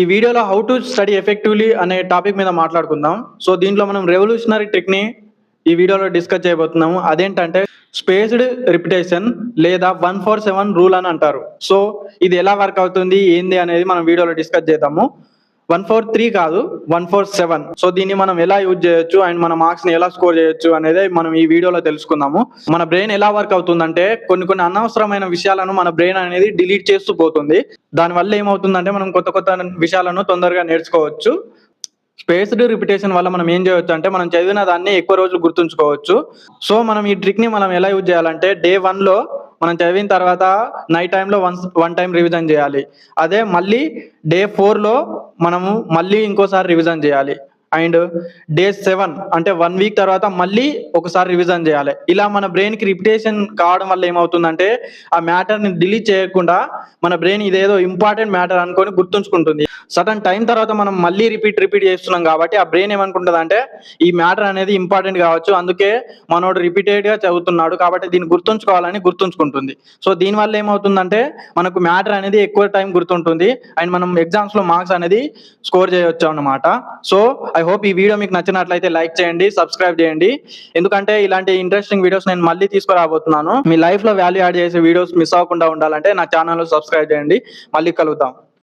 ఈ వీడియోలో how to study effectively అనే టాపిక్ మీద మాట్లాడుకుందాం. సో దీంట్లో మనం రెవల్యూషనరీ టెక్ని ఈ వీడియోలో డిస్కస్ చేయబోతున్నాము. అదేంటంటే స్పేస్డ్ రిపిటేషన్ లేదా 1-4-7 రూల్ అని అంటారు. సో ఇది ఎలా వర్క్ అవుతుంది ఏంది అనేది మనం వీడియోలో డిస్కస్ చేద్దాము. 1-4-3 కాదు, 1-4-7. సో దీన్ని మనం ఎలా యూజ్ చేయొచ్చు అండ్ మన మార్క్స్ ని ఎలా స్కోర్ చేయొచ్చు అనేది మనం ఈ వీడియోలో తెలుసుకుందాము. మన బ్రెయిన్ ఎలా వర్క్ అవుతుందంటే కొన్ని అనవసరమైన విషయాలను మన బ్రెయిన్ అనేది డిలీట్ చేస్తూ పోతుంది. దానివల్ల ఏమవుతుందంటే మనం కొత్త విషయాలను తొందరగా నేర్చుకోవచ్చు. స్పేస్డ్ రిపిటేషన్ వల్ల మనం ఏం చేయొచ్చు అంటే మనం చదివిన దాన్ని ఎక్కువ రోజులు గుర్తుంచుకోవచ్చు. సో మనం ఈ ట్రిక్ ని మనం ఎలా యూజ్ చేయాలంటే డే 1లో మనం చదివిన తర్వాత నైట్ టైంలో వన్ టైం రివిజన్ చేయాలి. అదే మళ్ళీ డే 4లో మనము మళ్ళీ ఇంకోసారి రివిజన్ చేయాలి. అండ్ డే 7 అంటే 1 వీక్ తర్వాత మళ్ళీ ఒకసారి రివిజన్ చేయాలి. ఇలా మన బ్రెయిన్ కి రిపిటేషన్ కావడం వల్ల ఏమవుతుందంటే ఆ మ్యాటర్ ని డిలీట్ చేయకుండా మన బ్రెయిన్ ఇదేదో ఇంపార్టెంట్ మ్యాటర్ అనుకొని గుర్తుంచుకుంటుంది. సడన్ టైం తర్వాత మనం మళ్ళీ రిపీట్ చేస్తున్నాం కాబట్టి ఆ బ్రెయిన్ ఏమనుకుంటుంది అంటే ఈ మ్యాటర్ అనేది ఇంపార్టెంట్ కావచ్చు, అందుకే మనోడు రిపీటెడ్ గా చదువుతున్నాడు కాబట్టి దీన్ని గుర్తుంచుకోవాలని గుర్తుంచుకుంటుంది. సో దీనివల్ల ఏమవుతుందంటే మనకు మ్యాటర్ అనేది ఎక్కువ టైం గుర్తుంటుంది అండ్ మనం ఎగ్జామ్స్ లో మార్క్స్ అనేది స్కోర్ చేయొచ్చు అన్నమాట. సో ఐ హోప్ ఈ వీడియో మీకు నచ్చినట్లయితే లైక్ చేయండి, సబ్స్క్రైబ్ చేయండి. ఎందుకంటే ఇలాంటి ఇంట్రెస్టింగ్ వీడియోస్ నేను మళ్ళీ తీసుకురాబోతున్నాను. మీ లైఫ్ లో వాల్యూ యాడ్ చేసే వీడియోస్ మిస్ అవ్వకుండా ఉండాలంటే నా ఛానల్ సబ్స్క్రైబ్ చేయండి. మళ్ళీ కలుద్దాం.